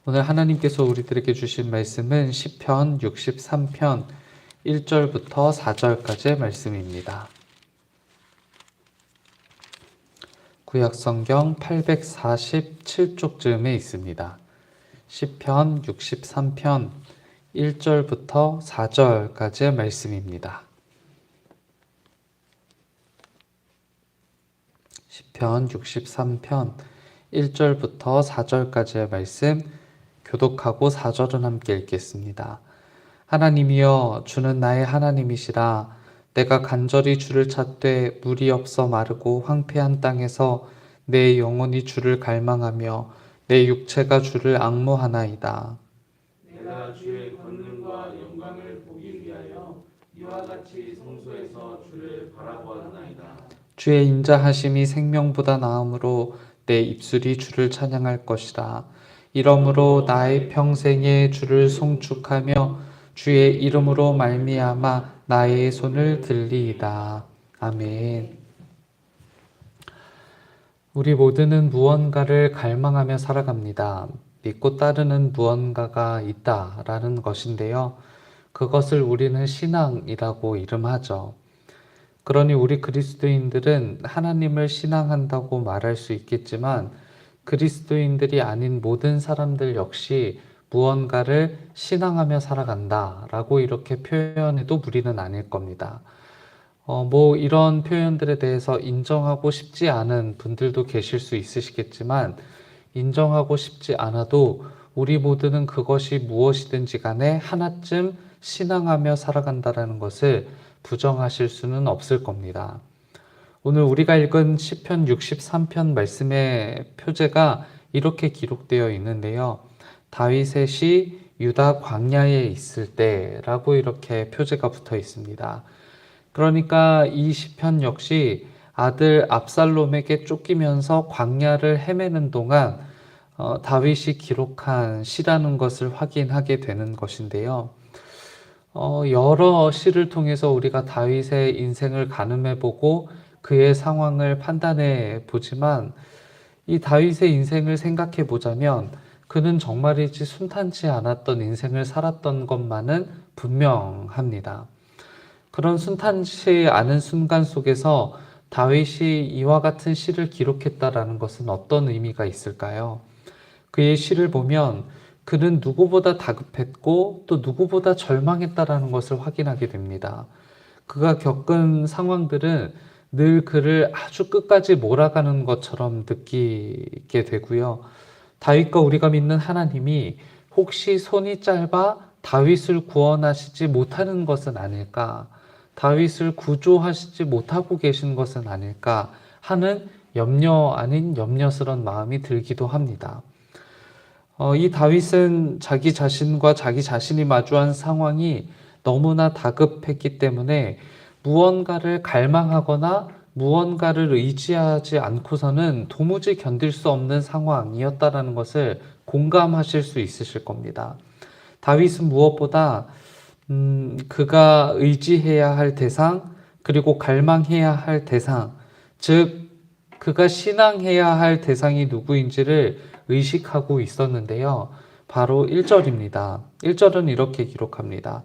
오늘 하나님께서 우리들에게 주신 말씀은 시편 63편 1절부터 4절까지의 말씀입니다. 구약성경 847쪽쯤에 있습니다. 시편 63편 1절부터 4절까지의 말씀입니다. 시편 63편 1절부터 4절까지의 말씀, 교독하고 4절은 함께 읽겠습니다. 하나님이여, 주는 나의 하나님이시라. 내가 간절히 주를 찾되 물이 없어 마르고 황폐한 땅에서 내 영혼이 주를 갈망하며 내 육체가 주를 앙모하나이다. 내가 주의 권능과 영광을 보기 위하여 이와 같이 성소에서 주를 바라보았나이다. 주의 인자하심이 생명보다 나음으로 내 입술이 주를 찬양할 것이라. 이러므로 나의 평생에 주를 송축하며 주의 이름으로 말미암아 나의 손을 들리이다. 아멘. 우리 모두는 무언가를 갈망하며 살아갑니다. 믿고 따르는 무언가가 있다라는 것인데요. 그것을 우리는 신앙이라고 이름하죠. 그러니 우리 그리스도인들은 하나님을 신앙한다고 말할 수 있겠지만 그리스도인들이 아닌 모든 사람들 역시 무언가를 신앙하며 살아간다라고 이렇게 표현해도 무리는 아닐 겁니다. 이런 표현들에 대해서 인정하고 싶지 않은 분들도 계실 수 있으시겠지만 인정하고 싶지 않아도 우리 모두는 그것이 무엇이든지 간에 하나쯤 신앙하며 살아간다라는 것을 부정하실 수는 없을 겁니다. 오늘 우리가 읽은 시편 63편 말씀의 표제가 이렇게 기록되어 있는데요. 다윗의 시 유다 광야에 있을 때라고 이렇게 표제가 붙어 있습니다. 그러니까 이 시편 역시 아들 압살롬에게 쫓기면서 광야를 헤매는 동안 다윗이 기록한 시라는 것을 확인하게 되는 것인데요. 여러 시를 통해서 우리가 다윗의 인생을 가늠해보고 그의 상황을 판단해 보지만 이 다윗의 인생을 생각해 보자면 그는 정말이지 순탄치 않았던 인생을 살았던 것만은 분명합니다. 그런 순탄치 않은 순간 속에서 다윗이 이와 같은 시를 기록했다라는 것은 어떤 의미가 있을까요? 그의 시를 보면 그는 누구보다 다급했고 또 누구보다 절망했다라는 것을 확인하게 됩니다. 그가 겪은 상황들은 늘 그를 아주 끝까지 몰아가는 것처럼 느끼게 되고요. 다윗과 우리가 믿는 하나님이 혹시 손이 짧아 다윗을 구원하시지 못하는 것은 아닐까? 다윗을 구조하시지 못하고 계신 것은 아닐까? 하는 염려 아닌 염려스러운 마음이 들기도 합니다. 이 다윗은 자기 자신과 자기 자신이 마주한 상황이 너무나 다급했기 때문에 무언가를 갈망하거나 무언가를 의지하지 않고서는 도무지 견딜 수 없는 상황이었다라는 것을 공감하실 수 있으실 겁니다. 다윗은 무엇보다 그가 의지해야 할 대상 그리고 갈망해야 할 대상, 즉 그가 신앙해야 할 대상이 누구인지를 의식하고 있었는데요. 바로 1절입니다. 1절은 이렇게 기록합니다.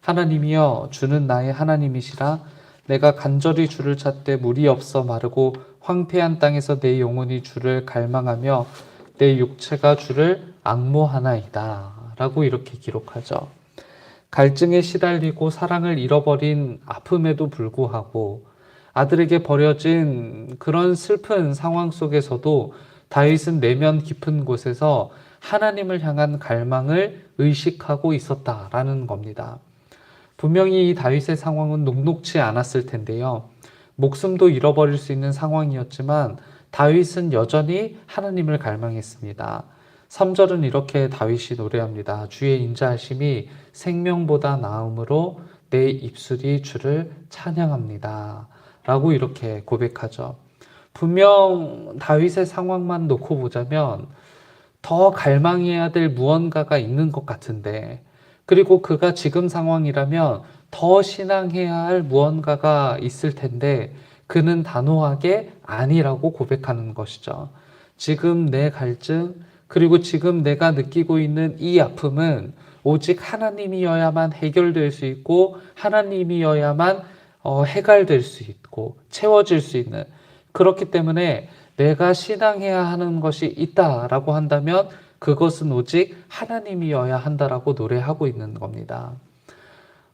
하나님이여, 주는 나의 하나님이시라. 내가 간절히 주를 찾되 물이 없어 마르고 황폐한 땅에서 내 영혼이 주를 갈망하며 내 육체가 주를 앙모하나이다. 라고 이렇게 기록하죠. 갈증에 시달리고 사랑을 잃어버린 아픔에도 불구하고 아들에게 버려진 그런 슬픈 상황 속에서도 다윗은 내면 깊은 곳에서 하나님을 향한 갈망을 의식하고 있었다라는 겁니다. 분명히 이 다윗의 상황은 녹록지 않았을 텐데요. 목숨도 잃어버릴 수 있는 상황이었지만 다윗은 여전히 하나님을 갈망했습니다. 3절은 이렇게 다윗이 노래합니다. 주의 인자하심이 생명보다 나음으로 내 입술이 주를 찬양합니다. 라고 이렇게 고백하죠. 분명 다윗의 상황만 놓고 보자면 더 갈망해야 될 무언가가 있는 것 같은데, 그리고 그가 지금 상황이라면 더 신앙해야 할 무언가가 있을 텐데 그는 단호하게 아니라고 고백하는 것이죠. 지금 내 갈증, 그리고 지금 내가 느끼고 있는 이 아픔은 오직 하나님이어야만 해결될 수 있고 하나님이어야만 해갈될 수 있고 채워질 수 있는, 그렇기 때문에 내가 신앙해야 하는 것이 있다라고 한다면 그것은 오직 하나님이어야 한다라고 노래하고 있는 겁니다.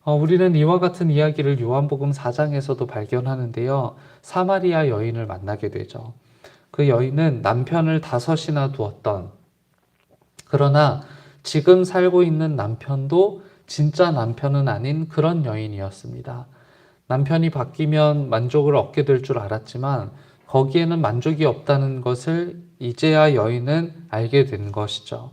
우리는 이와 같은 이야기를 요한복음 4장에서도 발견하는데요. 사마리아 여인을 만나게 되죠. 그 여인은 남편을 5이나 두었던, 그러나 지금 살고 있는 남편도 진짜 남편은 아닌 그런 여인이었습니다. 남편이 바뀌면 만족을 얻게 될 줄 알았지만 거기에는 만족이 없다는 것을 이제야 여인은 알게 된 것이죠.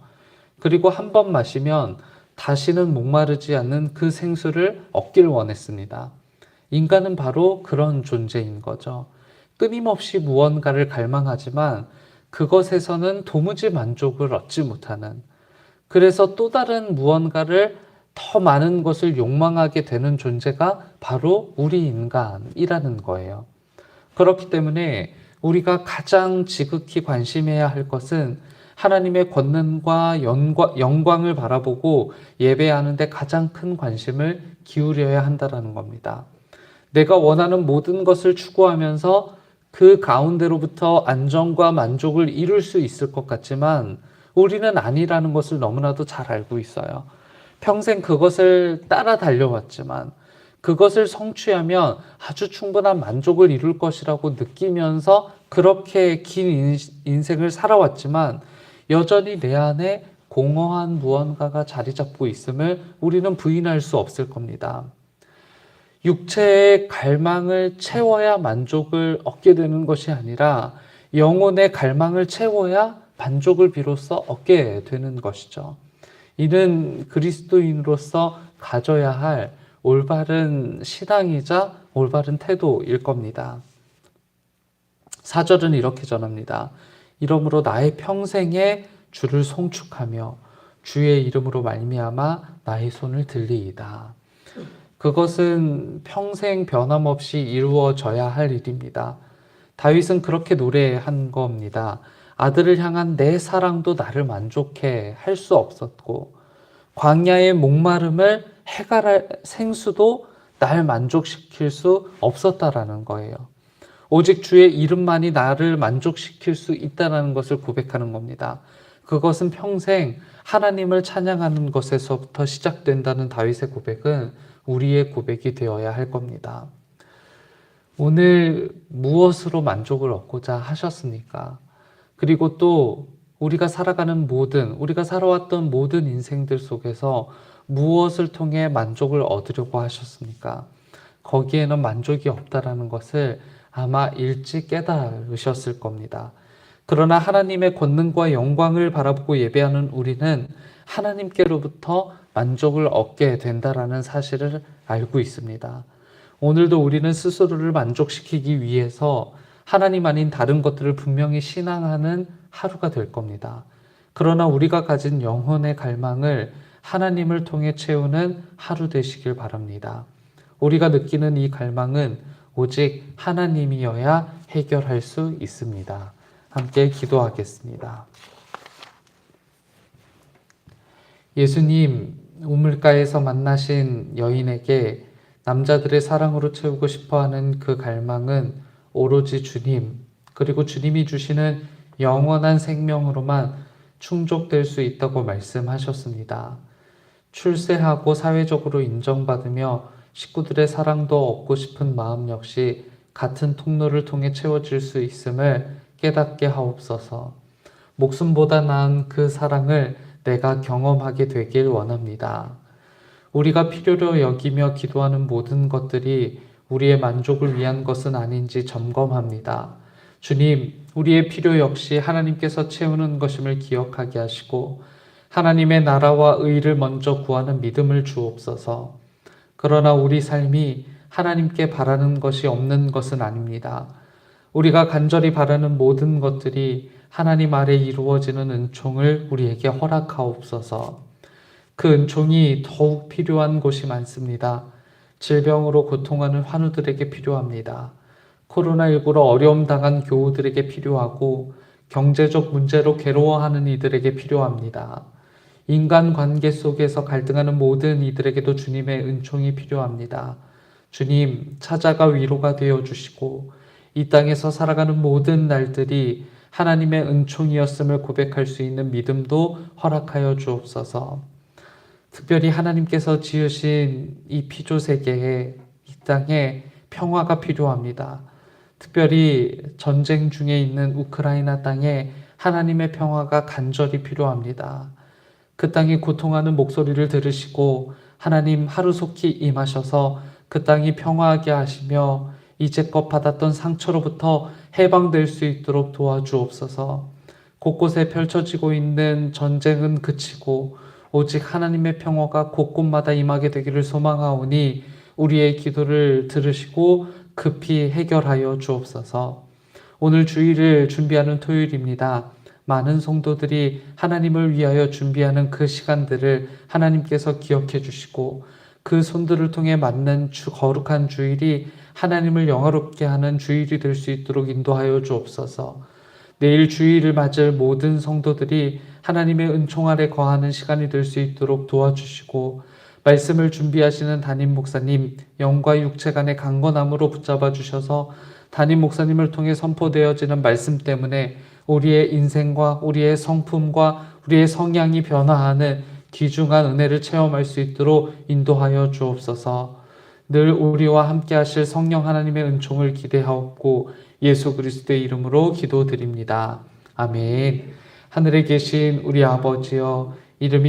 그리고 한 번 마시면 다시는 목마르지 않는 그 생수를 얻길 원했습니다. 인간은 바로 그런 존재인 거죠. 끊임없이 무언가를 갈망하지만 그것에서는 도무지 만족을 얻지 못하는, 그래서 또 다른 무언가를 더 많은 것을 욕망하게 되는 존재가 바로 우리 인간이라는 거예요. 그렇기 때문에 우리가 가장 지극히 관심해야 할 것은 하나님의 권능과 영광을 바라보고 예배하는 데 가장 큰 관심을 기울여야 한다는 겁니다. 내가 원하는 모든 것을 추구하면서 그 가운데로부터 안정과 만족을 이룰 수 있을 것 같지만 우리는 아니라는 것을 너무나도 잘 알고 있어요. 평생 그것을 따라 달려왔지만 그것을 성취하면 아주 충분한 만족을 이룰 것이라고 느끼면서 그렇게 긴 인생을 살아왔지만 여전히 내 안에 공허한 무언가가 자리 잡고 있음을 우리는 부인할 수 없을 겁니다. 육체의 갈망을 채워야 만족을 얻게 되는 것이 아니라 영혼의 갈망을 채워야 만족을 비로소 얻게 되는 것이죠. 이는 그리스도인으로서 가져야 할 올바른 신앙이자 올바른 태도일 겁니다. 4절은 이렇게 전합니다. 이러므로 나의 평생에 주를 송축하며 주의 이름으로 말미암아 나의 손을 들리이다. 그것은 평생 변함없이 이루어져야 할 일입니다. 다윗은 그렇게 노래한 겁니다. 아들을 향한 내 사랑도 나를 만족해 할 수 없었고 광야의 목마름을 해갈할 생수도 날 만족시킬 수 없었다라는 거예요. 오직 주의 이름만이 나를 만족시킬 수 있다는 것을 고백하는 겁니다. 그것은 평생 하나님을 찬양하는 것에서부터 시작된다는 다윗의 고백은 우리의 고백이 되어야 할 겁니다. 오늘 무엇으로 만족을 얻고자 하셨습니까? 그리고 또 우리가 살아왔던 모든 인생들 속에서 무엇을 통해 만족을 얻으려고 하셨습니까? 거기에는 만족이 없다라는 것을 아마 일찍 깨달으셨을 겁니다. 그러나 하나님의 권능과 영광을 바라보고 예배하는 우리는 하나님께로부터 만족을 얻게 된다라는 사실을 알고 있습니다. 오늘도 우리는 스스로를 만족시키기 위해서 하나님 아닌 다른 것들을 분명히 신앙하는 하루가 될 겁니다. 그러나 우리가 가진 영혼의 갈망을 하나님을 통해 채우는 하루 되시길 바랍니다. 우리가 느끼는 이 갈망은 오직 하나님이어야 해결할 수 있습니다. 함께 기도하겠습니다. 예수님, 우물가에서 만나신 여인에게 남자들의 사랑으로 채우고 싶어하는 그 갈망은 오로지 주님, 그리고 주님이 주시는 영원한 생명으로만 충족될 수 있다고 말씀하셨습니다. 출세하고 사회적으로 인정받으며 식구들의 사랑도 얻고 싶은 마음 역시 같은 통로를 통해 채워질 수 있음을 깨닫게 하옵소서. 목숨보다 나은 그 사랑을 내가 경험하게 되길 원합니다. 우리가 필요로 여기며 기도하는 모든 것들이 우리의 만족을 위한 것은 아닌지 점검합니다. 주님, 우리의 필요 역시 하나님께서 채우는 것임을 기억하게 하시고 하나님의 나라와 의를 먼저 구하는 믿음을 주옵소서. 그러나 우리 삶이 하나님께 바라는 것이 없는 것은 아닙니다. 우리가 간절히 바라는 모든 것들이 하나님 아래 이루어지는 은총을 우리에게 허락하옵소서. 그 은총이 더욱 필요한 곳이 많습니다. 질병으로 고통하는 환우들에게 필요합니다. 코로나19로 어려움 당한 교우들에게 필요하고 경제적 문제로 괴로워하는 이들에게 필요합니다. 인간관계 속에서 갈등하는 모든 이들에게도 주님의 은총이 필요합니다. 주님, 찾아가 위로가 되어 주시고 이 땅에서 살아가는 모든 날들이 하나님의 은총이었음을 고백할 수 있는 믿음도 허락하여 주옵소서. 특별히 하나님께서 지으신 이 피조 세계에, 이 땅에 평화가 필요합니다. 특별히 전쟁 중에 있는 우크라이나 땅에 하나님의 평화가 간절히 필요합니다. 그 땅이 고통하는 목소리를 들으시고 하나님 하루속히 임하셔서 그 땅이 평화하게 하시며 이제껏 받았던 상처로부터 해방될 수 있도록 도와주옵소서. 곳곳에 펼쳐지고 있는 전쟁은 그치고 오직 하나님의 평화가 곳곳마다 임하게 되기를 소망하오니 우리의 기도를 들으시고 급히 해결하여 주옵소서. 오늘 주일을 준비하는 토요일입니다. 많은 성도들이 하나님을 위하여 준비하는 그 시간들을 하나님께서 기억해 주시고 그 손들을 통해 맞는 거룩한 주일이 하나님을 영화롭게 하는 주일이 될 수 있도록 인도하여 주옵소서. 내일 주일을 맞을 모든 성도들이 하나님의 은총 아래 거하는 시간이 될 수 있도록 도와주시고 말씀을 준비하시는 담임 목사님, 영과 육체 간의 강건함으로 붙잡아 주셔서 담임 목사님을 통해 선포되어지는 말씀 때문에 우리의 인생과 우리의 성품과 우리의 성향이 변화하는 귀중한 은혜를 체험할 수 있도록 인도하여 주옵소서. 늘 우리와 함께 하실 성령 하나님의 은총을 기대하옵고 예수 그리스도의 이름으로 기도드립니다. 아멘. 하늘에 계신 우리 아버지여, 이름이